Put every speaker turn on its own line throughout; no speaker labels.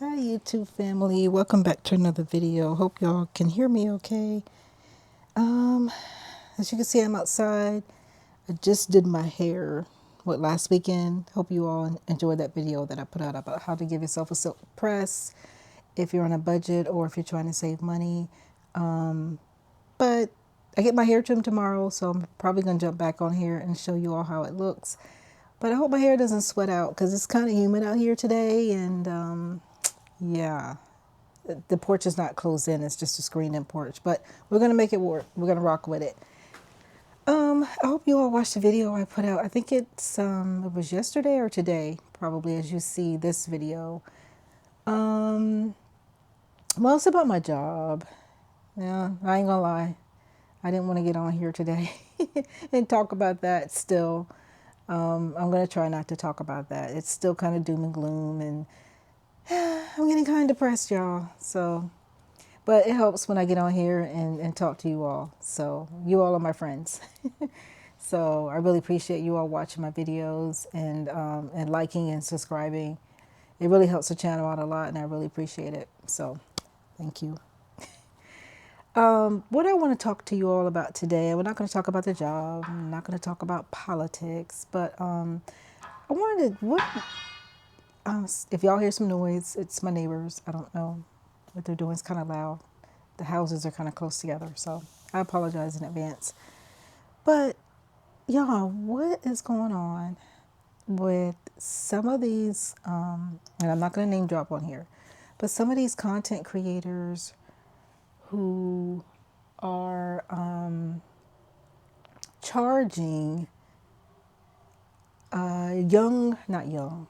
Hi YouTube family, welcome back to another video. Hope y'all can hear me okay. Um, as you can see, I'm outside. I just did my hair, last weekend. Hope you all enjoyed that video that I put out about how to give yourself a silk press if you're on a budget or if you're trying to save money. But I get my hair trimmed tomorrow, so I'm probably going to jump back on here and show you all how it looks. But I hope my hair doesn't sweat out because it's kind of humid out here today, and yeah, the porch is not closed in, it's just a screened in porch, but we're gonna make it work. We're gonna rock with it. I hope you all watched the video I put out. I think it was yesterday or today, probably, as you see this video. um well, it's about my job. Yeah, I ain't gonna lie, I didn't want to get on here today and talk about that still. I'm gonna try not to talk about that. It's still kind of doom and gloom, and I'm getting kind of depressed, y'all. So but it helps when I get on here and talk to you all. So you all are my friends. So I really appreciate you all watching my videos and liking and subscribing. It really helps the channel out a lot, and I really appreciate it. So thank you. What I want to talk to you all about today, we're not going to talk about the job. I'm not going to talk about politics, but I wanted to, if y'all hear some noise, it's my neighbors. I don't know what they're doing. It's kind of loud. The houses are kind of close together, so I apologize in advance. But y'all, what is going on with some of these, and I'm not going to name drop on here, but some of these content creators who are charging not young,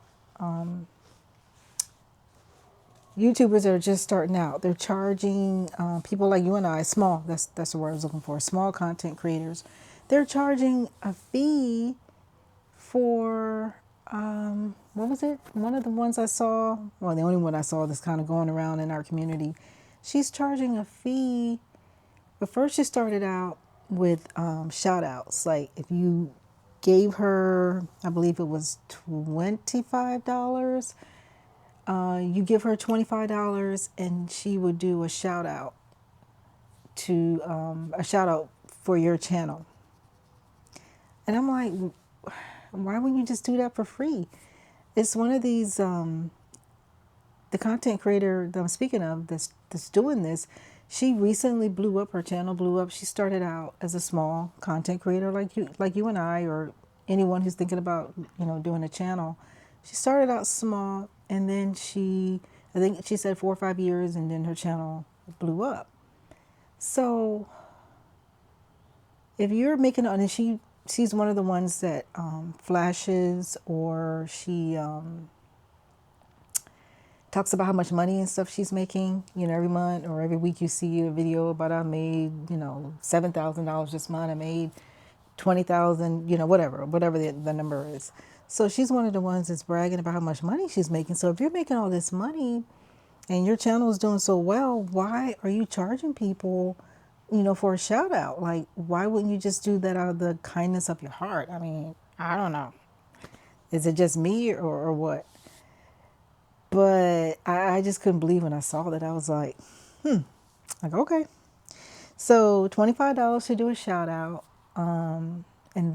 YouTubers that are just starting out. They're charging people like you and I, small, that's the word I was looking for, small content creators. They're charging a fee for, what was it? One of the ones I saw, well, the only one I saw that's kind of going around in our community. She's charging a fee, but first she started out with shout outs. Like if you gave her, I believe it was $25, you give her $25 and she would do a shout out for your channel. And I'm like, why wouldn't you just do that for free? It's one of these, the content creator that I'm speaking of that's doing this. She recently blew up. Her channel blew up. She started out as a small content creator like you and I, or anyone who's thinking about doing a channel. She started out small, and then I think she said 4 or 5 years, and then her channel blew up. So if you're making, and she's one of the ones that flashes, or she talks about how much money and stuff she's making, every month or every week. You see a video about, I made, $7,000 this month, I made 20,000, whatever the number is. So she's one of the ones that's bragging about how much money she's making. So if you're making all this money and your channel is doing so well, why are you charging people, for a shout out? Like, why wouldn't you just do that out of the kindness of your heart? I mean, I don't know. Is it just me or what? But I just couldn't believe when I saw that. I was like, okay. So $25 to do a shout out. And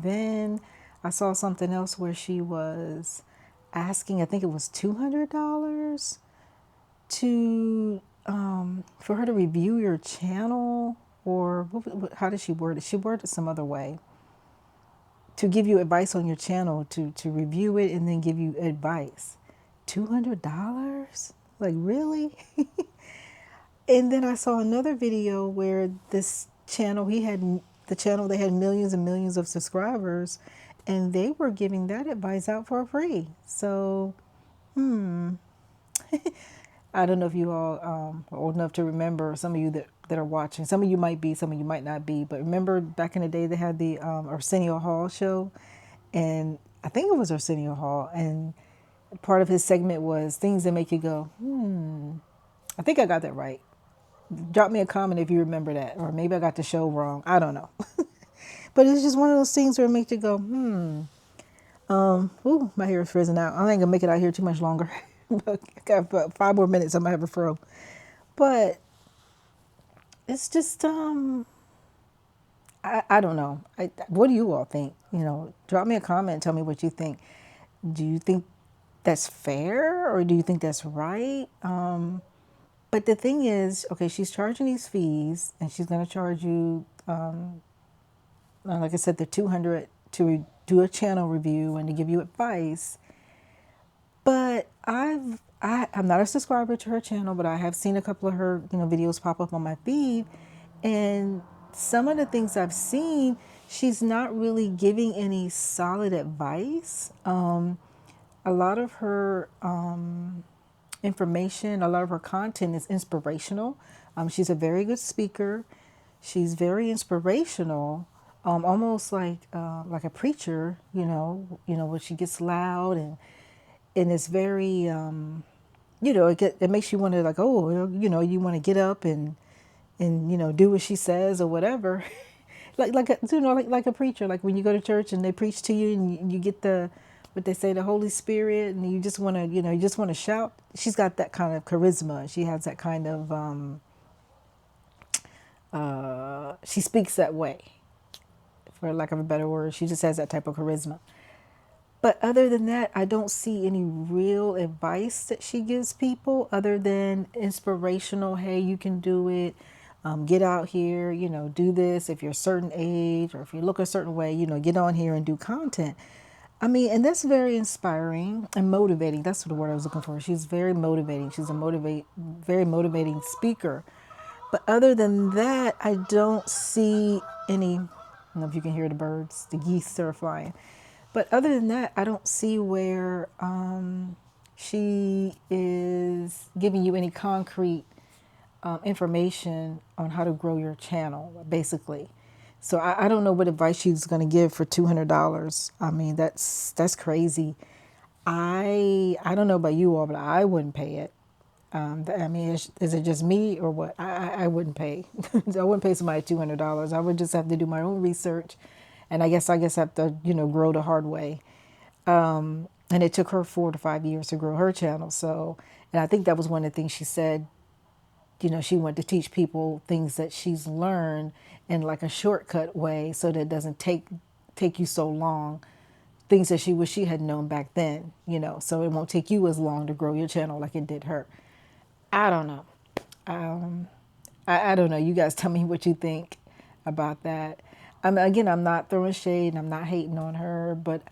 then I saw something else where she was asking, I think it was $200 to for her to review your channel, or how did she word it? She worded it some other way. To give you advice on your channel, to review it and then give you advice. $200? Like, really? And then I saw another video where this channel, they had millions and millions of subscribers, and they were giving that advice out for free. So, I don't know if you all are old enough to remember, some of you that are watching. Some of you might be, some of you might not be. But remember back in the day, they had the Arsenio Hall show. And I think it was Arsenio Hall. And part of his segment was things that make you go, I think I got that right. Drop me a comment if you remember that. Or maybe I got the show wrong. I don't know. But it's just one of those things where it makes you go, Ooh, my hair is frizzing out. I ain't going to make it out here too much longer. I got about 5 more minutes. I'm gonna have a fro. But it's just I don't know. What do you all think? Drop me a comment. Tell me what you think. Do you think that's fair, or do you think that's right? But the thing is, okay, she's charging these fees, and she's going to charge you, like I said, the 200 to do a channel review and to give you advice. But I'm not a subscriber to her channel, but I have seen a couple of her videos pop up on my feed, and some of the things I've seen, she's not really giving any solid advice. A lot of her information, a lot of her content is inspirational. She's a very good speaker. She's very inspirational, almost like a preacher. When she gets loud and it's very, it makes you want to like, oh, you want to get up and do what she says or whatever. like a preacher, like when you go to church and they preach to you and you get what they say, the Holy Spirit, and you just want to, you just want to shout. She's got that kind of charisma. She has that kind of, she speaks that way, for lack of a better word. She just has that type of charisma. But other than that, I don't see any real advice that she gives people other than inspirational. Hey, you can do it. Get out here, do this. If you're a certain age or if you look a certain way, get on here and do content. I mean, and that's very inspiring and motivating. That's the word I was looking for. She's very motivating. She's a very motivating speaker. But other than that, I don't see any. I don't know if you can hear the birds. The geese are flying. But other than that, I don't see where she is giving you any concrete information on how to grow your channel, basically. So I don't know what advice she's going to give for $200. I mean, that's crazy. I don't know about you all, but I wouldn't pay it. I mean, is it just me or what? I wouldn't pay. I wouldn't pay somebody $200. I would just have to do my own research, and I guess have to grow the hard way. And it took her 4 to 5 years to grow her channel. So, and I think that was one of the things she said. She wanted to teach people things that she's learned in like a shortcut way, so that it doesn't take you so long. Things that she wish she had known back then. So it won't take you as long to grow your channel like it did her. I don't know. I don't know. You guys tell me what you think about that. Again, I'm not throwing shade and I'm not hating on her, but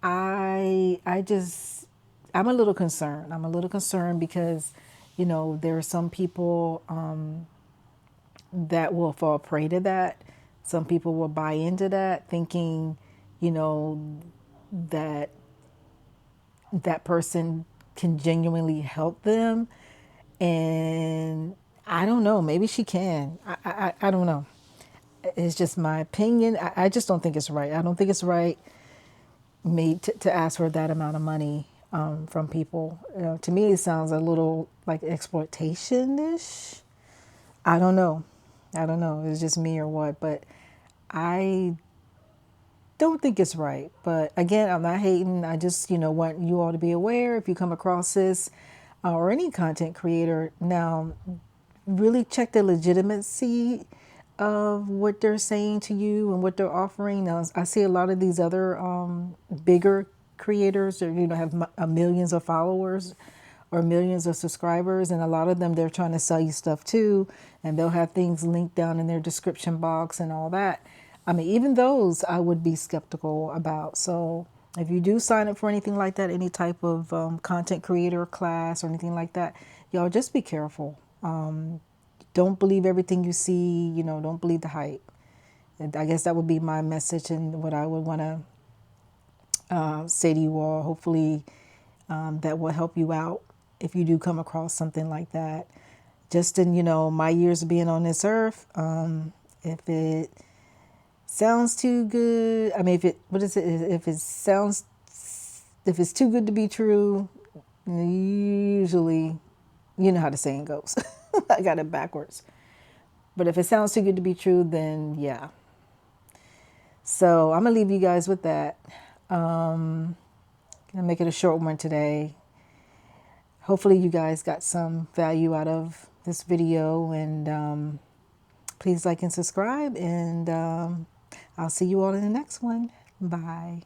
I'm a little concerned. I'm a little concerned because, there are some people that will fall prey to that. Some people will buy into that, thinking, that that person can genuinely help them. And I don't know, maybe she can. I don't know. It's just my opinion. I just don't think it's right. I don't think it's right to ask for that amount of money from people. To me, it sounds a little like exploitation-ish. I don't know. It's just me or what, but I don't think it's right. But again, I'm not hating. I just, want you all to be aware if you come across this or any content creator. Now, really check the legitimacy of what they're saying to you and what they're offering. Now, I see a lot of these other bigger creators that have millions of followers or millions of subscribers, and a lot of them, they're trying to sell you stuff too, and they'll have things linked down in their description box and all that. I mean, even those I would be skeptical about. So if you do sign up for anything like that, any type of content creator class or anything like that, y'all just be careful. Don't believe everything you see, don't believe the hype. And I guess that would be my message and what I would want to say to you all. Hopefully that will help you out if you do come across something like that. Just in, my years of being on this earth, if it sounds too good, I mean, if it's too good to be true, usually, you know how the saying goes. I got it backwards. But if it sounds too good to be true, then yeah. So I'm going to leave you guys with that. Gonna make it a short one today. hopefully you guys got some value out of this video, and please like and subscribe, and I'll see you all in the next one. Bye.